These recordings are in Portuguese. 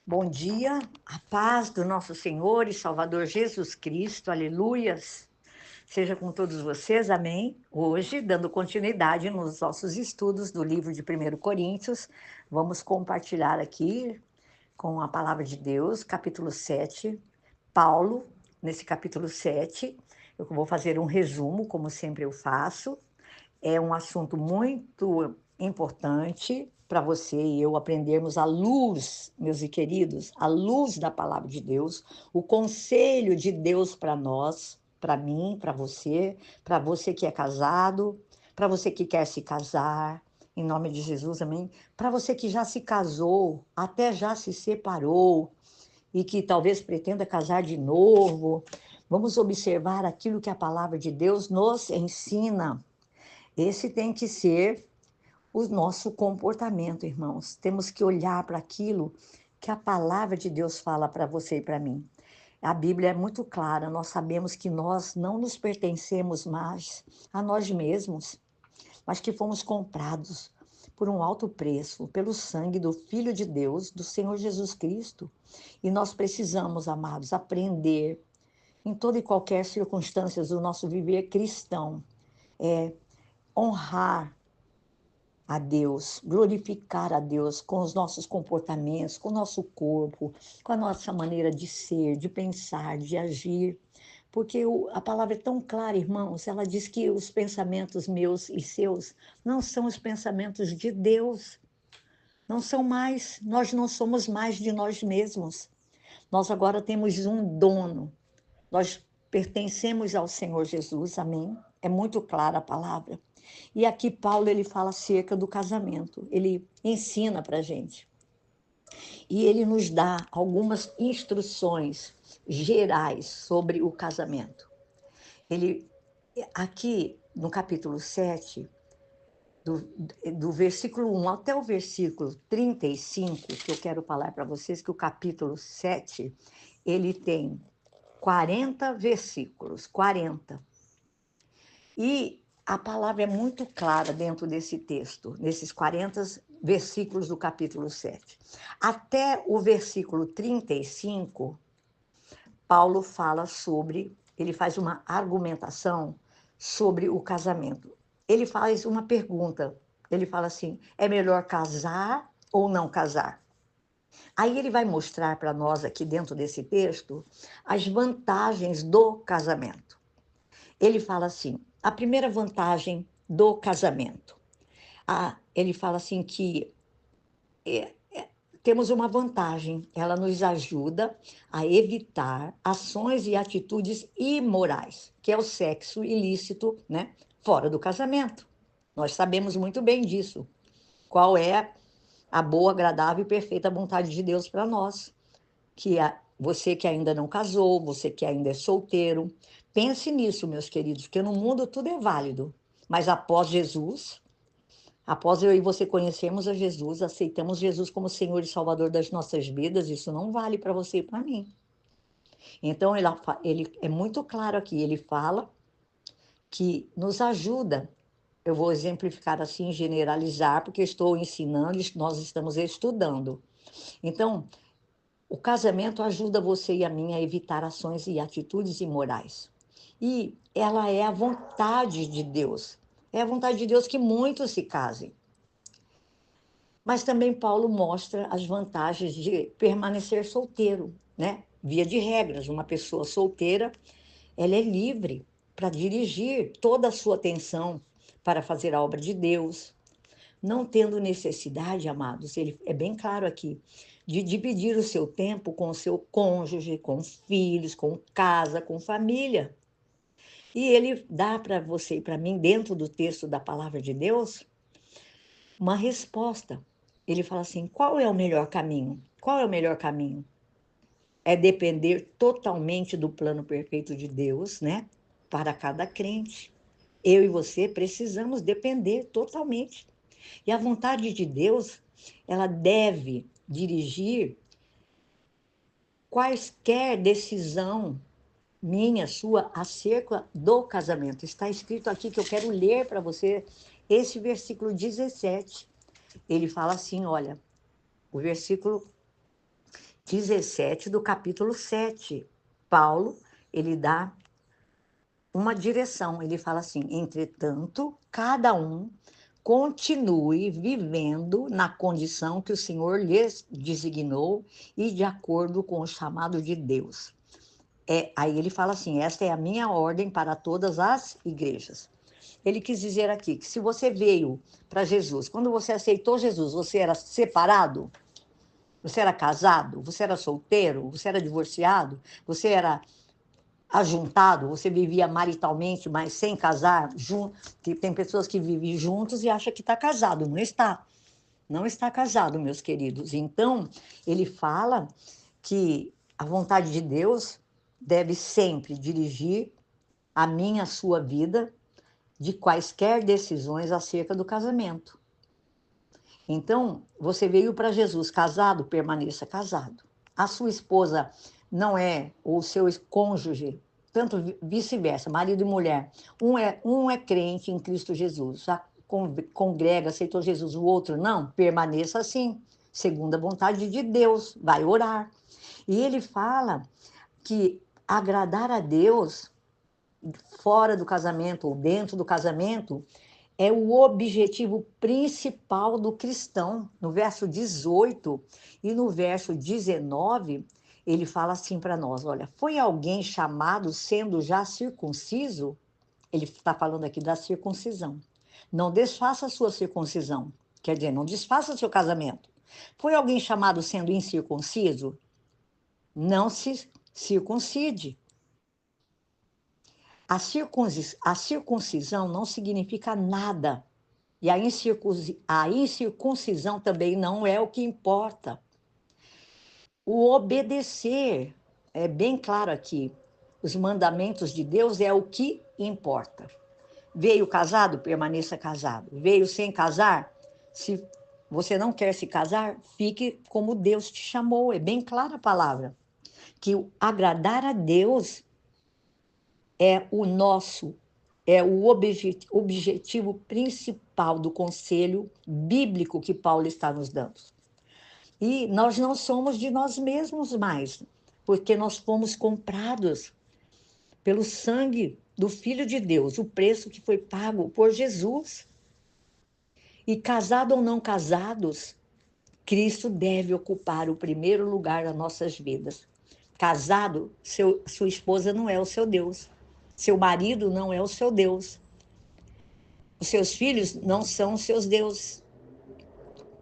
Bom dia, a paz do nosso Senhor e Salvador Jesus Cristo, aleluias, seja com todos vocês, amém? Hoje, dando continuidade nos nossos estudos do livro de 1 Coríntios, vamos compartilhar aqui com a palavra de Deus, capítulo 7, Paulo, nesse capítulo 7, eu vou fazer um resumo, como sempre eu faço. É um assunto muito importante para você e eu aprendermos a luz, meus queridos, a luz da palavra de Deus, o conselho de Deus para nós, para mim, para você que é casado, para você que quer se casar, em nome de Jesus, amém? Para você que já se casou, até já se separou e que talvez pretenda casar de novo, vamos observar aquilo que a palavra de Deus nos ensina. Esse tem que ser o nosso comportamento, irmãos. Temos que olhar para aquilo que a palavra de Deus fala para você e para mim. A Bíblia é muito clara, nós sabemos que nós não nos pertencemos mais a nós mesmos, mas que fomos comprados por um alto preço, pelo sangue do Filho de Deus, do Senhor Jesus Cristo. E nós precisamos, amados, aprender em toda e qualquer circunstância do nosso viver cristão, honrar a Deus, glorificar a Deus com os nossos comportamentos, com o nosso corpo, com a nossa maneira de ser, de pensar, de agir. Porque a palavra é tão clara, irmãos, ela diz que os pensamentos meus e seus não são os pensamentos de Deus, não são mais, nós não somos mais de nós mesmos. Nós agora temos um dono, nós pertencemos ao Senhor Jesus, amém? É muito clara a palavra. E aqui Paulo ele fala acerca do casamento, ele ensina para a gente. E ele nos dá algumas instruções gerais sobre o casamento. Ele, aqui no capítulo 7, do versículo 1 até o versículo 35, que eu quero falar para vocês, que o capítulo 7, ele tem 40 versículos, 40. E a palavra é muito clara dentro desse texto, nesses 40 versículos do capítulo 7. Até o versículo 35, Paulo fala sobre, ele faz uma argumentação sobre o casamento. Ele faz uma pergunta, ele fala assim, é melhor casar ou não casar? Aí ele vai mostrar para nós aqui dentro desse texto as vantagens do casamento. Ele fala assim, a primeira vantagem do casamento. Ele fala assim que temos uma vantagem, ela nos ajuda a evitar ações e atitudes imorais, que é o sexo ilícito, né, fora do casamento. Nós sabemos muito bem disso. Qual é a boa, agradável e perfeita vontade de Deus para nós? Você que ainda não casou, você que ainda é solteiro, pense nisso, meus queridos, porque no mundo tudo é válido. Mas após Jesus, após eu e você conhecermos a Jesus, aceitamos Jesus como Senhor e Salvador das nossas vidas, isso não vale para você e para mim. Então, ele é muito claro aqui, ele fala que nos ajuda. Eu vou exemplificar assim, generalizar, porque estou ensinando, nós estamos estudando. Então, o casamento ajuda você e a mim a evitar ações e atitudes imorais. E ela é a vontade de Deus. É a vontade de Deus que muitos se casem. Mas também Paulo mostra as vantagens de permanecer solteiro, né? Via de regras, uma pessoa solteira, ela é livre para dirigir toda a sua atenção para fazer a obra de Deus, não tendo necessidade, amados, ele é bem claro aqui, de dividir o seu tempo com o seu cônjuge, com filhos, com casa, com família. E ele dá para você e para mim, dentro do texto da palavra de Deus, uma resposta. Ele fala assim: qual é o melhor caminho? Qual é o melhor caminho? É depender totalmente do plano perfeito de Deus, né? Para cada crente. Eu e você precisamos depender totalmente. E a vontade de Deus, ela deve dirigir quaisquer decisão minha, sua, acerca do casamento. Está escrito aqui que eu quero ler para você esse versículo 17. Ele fala assim, olha, o versículo 17 do capítulo 7. Paulo, ele dá uma direção, ele fala assim: entretanto, cada um continue vivendo na condição que o Senhor lhes designou e de acordo com o chamado de Deus. Aí ele fala assim: esta é a minha ordem para todas as igrejas. Ele quis dizer aqui que se você veio para Jesus, quando você aceitou Jesus, você era separado? Você era casado? Você era solteiro? Você era divorciado? Você era ajuntado? Você vivia maritalmente, mas sem casar? Tem pessoas que vivem juntos e acham que está casado. Não está. Não está casado, meus queridos. Então, ele fala que a vontade de Deus deve sempre dirigir a minha, a sua vida, de quaisquer decisões acerca do casamento. Então, você veio para Jesus casado, permaneça casado. A sua esposa não é, ou o seu cônjuge, tanto vice-versa, marido e mulher. Um é crente em Cristo Jesus, já congrega, aceitou Jesus, o outro não, permaneça assim, segundo a vontade de Deus, vai orar. E ele fala que agradar a Deus fora do casamento ou dentro do casamento é o objetivo principal do cristão. No verso 18 e no verso 19, ele fala assim para nós: olha, foi alguém chamado sendo já circunciso? Ele está falando aqui da circuncisão. Não desfaça a sua circuncisão, quer dizer, não desfaça seu casamento. Foi alguém chamado sendo incircunciso? Não se circuncide. A circuncisão não significa nada. E a incircuncisão também não é o que importa. O obedecer, é bem claro aqui, os mandamentos de Deus é o que importa. Veio casado, permaneça casado. Veio sem casar, se você não quer se casar, fique como Deus te chamou. É bem clara a palavra. Que o agradar a Deus é o objetivo principal do conselho bíblico que Paulo está nos dando. E nós não somos de nós mesmos mais, porque nós fomos comprados pelo sangue do Filho de Deus, o preço que foi pago por Jesus. E casado ou não casados, Cristo deve ocupar o primeiro lugar nas nossas vidas. Casado, sua esposa não é o seu Deus. Seu marido não é o seu Deus. Os seus filhos não são os seus deuses.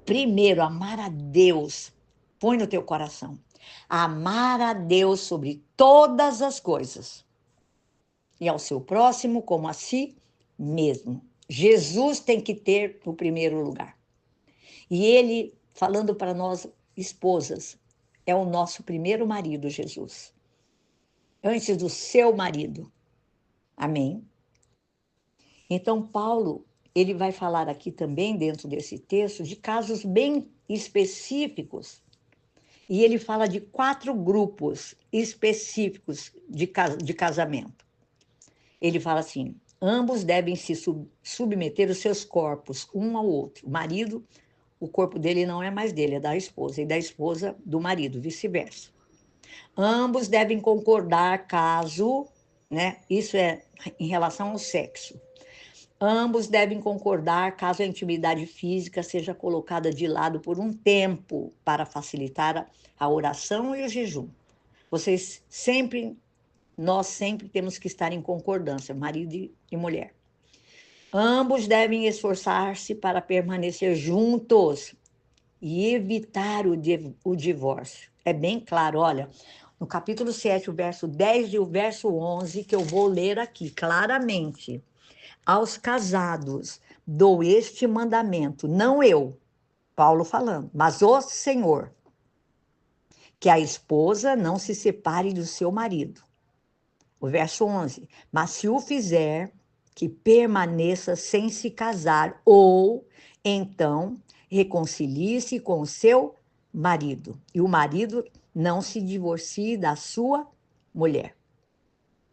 Primeiro, amar a Deus. Põe no teu coração. Amar a Deus sobre todas as coisas. E ao seu próximo como a si mesmo. Jesus tem que ter o primeiro lugar. E ele, falando para nós, esposas, é o nosso primeiro marido, Jesus. Antes do seu marido. Amém? Então, Paulo, ele vai falar aqui também, dentro desse texto, de casos bem específicos. E ele fala de 4 grupos específicos de casamento. Ele fala assim: ambos devem se submeter os seus corpos, um ao outro. O marido, o corpo dele não é mais dele, é da esposa, e da esposa do marido, vice-versa. Ambos devem concordar caso, né? Isso é em relação ao sexo. Ambos devem concordar caso a intimidade física seja colocada de lado por um tempo para facilitar a oração e o jejum. Nós sempre temos que estar em concordância, marido e mulher. Ambos devem esforçar-se para permanecer juntos e evitar o divórcio. É bem claro, olha, no capítulo 7, o verso 10 e o verso 11, que eu vou ler aqui claramente. Aos casados dou este mandamento, não eu, Paulo falando, mas o Senhor, que a esposa não se separe do seu marido. O verso 11, mas se o fizer, que permaneça sem se casar, ou então reconcilie-se com o seu marido, e o marido não se divorcie da sua mulher.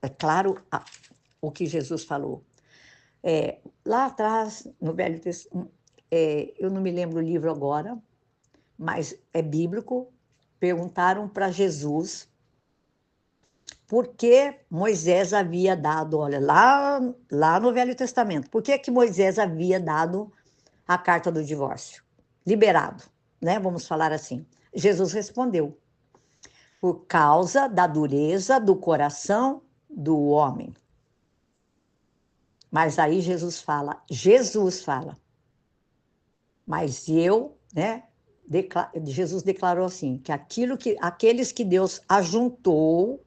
É claro o que Jesus falou. Lá atrás, no Velho Testamento, eu não me lembro o livro agora, mas é bíblico, perguntaram para Jesus por que Moisés havia dado, olha, lá no Velho Testamento, por que Moisés havia dado a carta do divórcio? Liberado, né? Vamos falar assim. Jesus respondeu: por causa da dureza do coração do homem. Mas aí Jesus fala, mas eu, né? Jesus declarou assim, que aqueles que Deus ajuntou,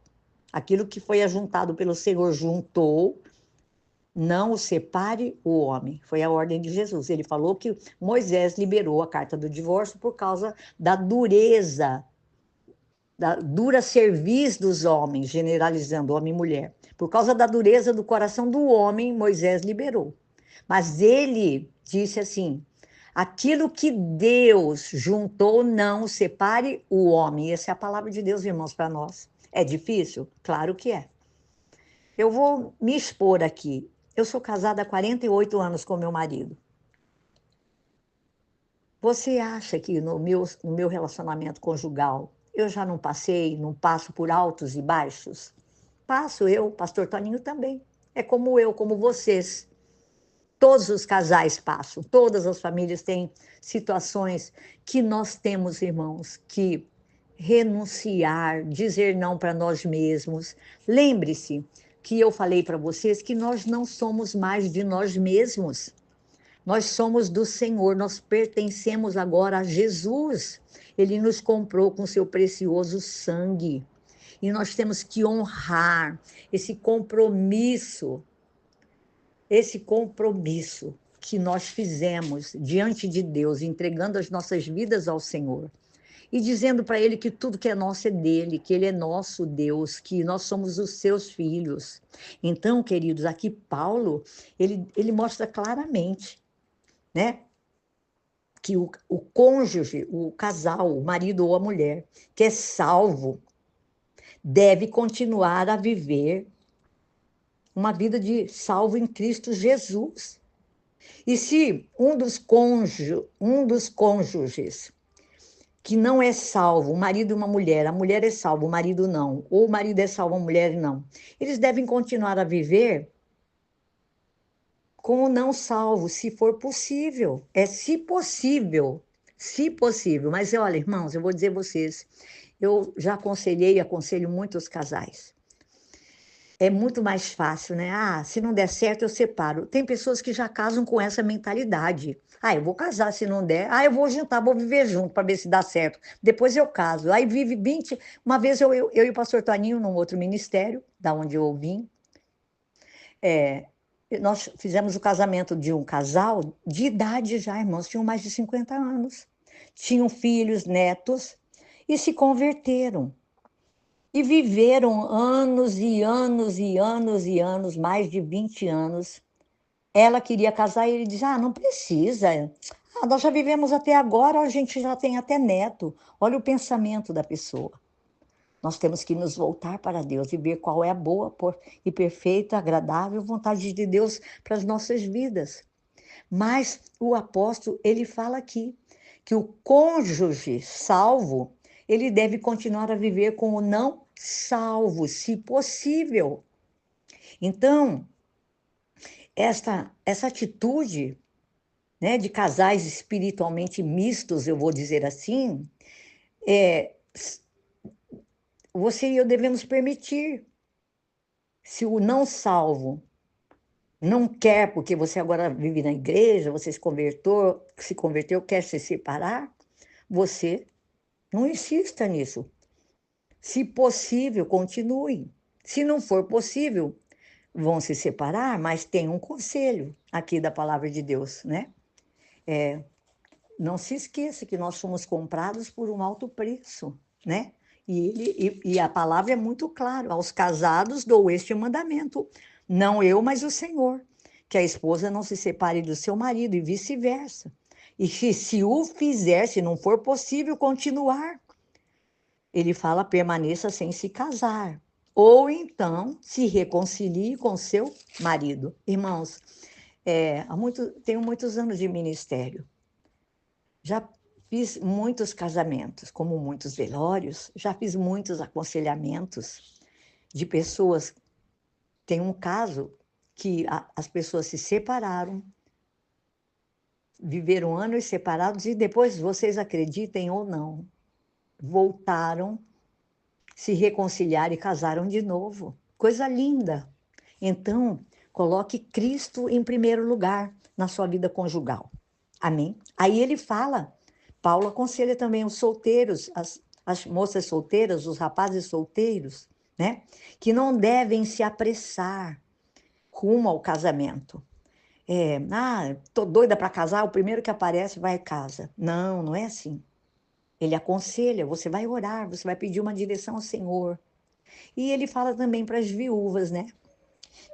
aquilo que foi ajuntado pelo Senhor juntou, não o separe o homem. Foi a ordem de Jesus. Ele falou que Moisés liberou a carta do divórcio por causa da dureza, da dura cerviz dos homens, generalizando homem e mulher. Por causa da dureza do coração do homem, Moisés liberou. Mas ele disse assim: aquilo que Deus juntou, não separe o homem. Essa é a palavra de Deus, irmãos, para nós. É difícil? Claro que é. Eu vou me expor aqui. Eu sou casada há 48 anos com meu marido. Você acha que no meu relacionamento conjugal eu já não passo por altos e baixos? Passo eu, pastor Toninho também. É como eu, como vocês. Todos os casais passam, todas as famílias têm situações que nós temos, irmãos, que renunciar, dizer não para nós mesmos. Lembre-se que eu falei para vocês que nós não somos mais de nós mesmos. Nós somos do Senhor, nós pertencemos agora a Jesus. Ele nos comprou com seu precioso sangue. E nós temos que honrar esse compromisso que nós fizemos diante de Deus, entregando as nossas vidas ao Senhor e dizendo para Ele que tudo que é nosso é dele, que Ele é nosso Deus, que nós somos os seus filhos. Então, queridos, aqui Paulo, ele mostra claramente, né, que o cônjuge, o casal, o marido ou a mulher, que é salvo, deve continuar a viver uma vida de salvo em Cristo Jesus. E se um dos cônjuges que não é salvo, um marido e uma mulher, a mulher é salva, o marido não, ou o marido é salvo, a mulher não, eles devem continuar a viver com o não salvo, se for possível. É se possível. Mas olha, irmãos, eu vou dizer a vocês, eu já aconselhei e aconselho muitos casais. É muito mais fácil, né? Ah, se não der certo, eu separo. Tem pessoas que já casam com essa mentalidade. Ah, eu vou casar se não der. Ah, eu vou juntar, vou viver junto para ver se dá certo. Depois eu caso. Aí vive 20. Uma vez eu e o pastor Toninho, num outro ministério, da onde eu vim, nós fizemos o casamento de um casal de idade já, irmãos, tinham mais de 50 anos. Tinham filhos, netos, e se converteram. E viveram anos e anos e anos e anos, mais de 20 anos. Ela queria casar e ele dizia: ah, não precisa. Ah, nós já vivemos até agora, a gente já tem até neto. Olha o pensamento da pessoa. Nós temos que nos voltar para Deus e ver qual é a boa e perfeita, agradável vontade de Deus para as nossas vidas. Mas o apóstolo, ele fala aqui que o cônjuge salvo, ele deve continuar a viver com o não salvo, se possível. Então, essa atitude, né, de casais espiritualmente mistos, eu vou dizer assim, você e eu devemos permitir. Se o não salvo não quer, porque você agora vive na igreja, você se converteu, quer se separar, você não insista nisso. Se possível, continue. Se não for possível, vão se separar, mas tem um conselho aqui da palavra de Deus, né? Não se esqueça que nós fomos comprados por um alto preço, né? E a palavra é muito clara: aos casados dou este mandamento, não eu, mas o Senhor, que a esposa não se separe do seu marido e vice-versa. E que se o fizer, se não for possível continuar, ele fala: permaneça sem se casar. Ou então se reconcilie com seu marido. Irmãos, tenho muitos anos de ministério. Já Fiz muitos casamentos, como muitos velórios, já fiz muitos aconselhamentos de pessoas. Tem um caso que as pessoas se separaram, viveram anos separados e depois, vocês acreditem ou não, voltaram, se reconciliaram e casaram de novo. Coisa linda. Então, coloque Cristo em primeiro lugar na sua vida conjugal. Amém? Aí ele fala, Paulo aconselha também os solteiros, as moças solteiras, os rapazes solteiros, né? Que não devem se apressar rumo ao casamento. Tô doida para casar, o primeiro que aparece vai e casa. Não, não é assim. Ele aconselha, você vai orar, você vai pedir uma direção ao Senhor. E ele fala também para as viúvas, né?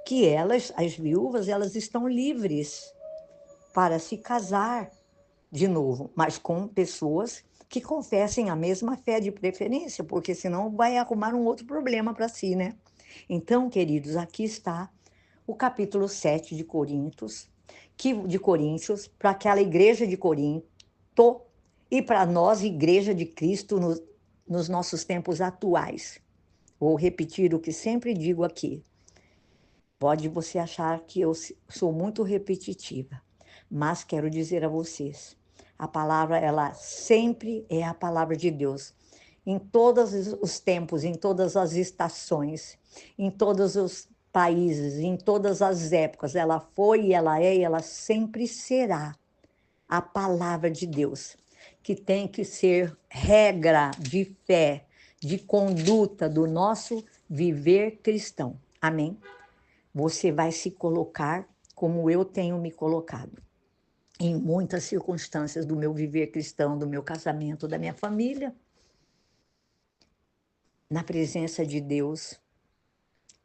Que elas, as viúvas, elas estão livres para se casar de novo, mas com pessoas que confessem a mesma fé de preferência, porque senão vai arrumar um outro problema para si, né? Então, queridos, aqui está o capítulo 7 de Coríntios, para aquela igreja de Corinto e para nós, igreja de Cristo, nos nossos tempos atuais. Vou repetir o que sempre digo aqui. Pode você achar que eu sou muito repetitiva, mas quero dizer a vocês, a palavra, ela sempre é a palavra de Deus. Em todos os tempos, em todas as estações, em todos os países, em todas as épocas, ela foi, ela é e ela sempre será a palavra de Deus, que tem que ser regra de fé, de conduta do nosso viver cristão. Amém? Você vai se colocar como eu tenho me colocado. Em muitas circunstâncias do meu viver cristão, do meu casamento, da minha família, na presença de Deus.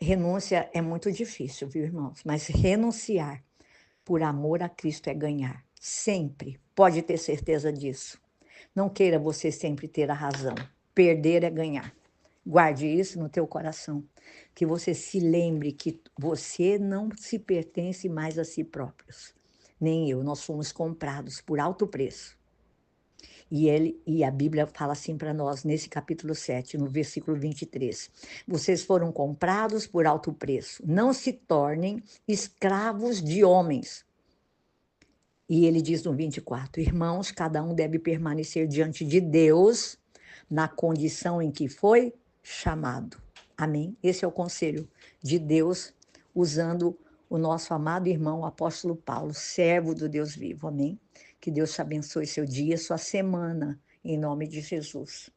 Renúncia é muito difícil, viu, irmãos? Mas renunciar por amor a Cristo é ganhar. Sempre. Pode ter certeza disso. Não queira você sempre ter a razão. Perder é ganhar. Guarde isso no teu coração. Que você se lembre que você não se pertence mais a si próprios. Nem eu. Nós fomos comprados por alto preço. E a Bíblia fala assim para nós, nesse capítulo 7, no versículo 23. Vocês foram comprados por alto preço. Não se tornem escravos de homens. E ele diz no 24, irmãos, cada um deve permanecer diante de Deus na condição em que foi chamado. Amém? Esse é o conselho de Deus, usando o nosso amado irmão, o apóstolo Paulo, servo do Deus vivo. Amém? Que Deus te abençoe seu dia, sua semana, em nome de Jesus.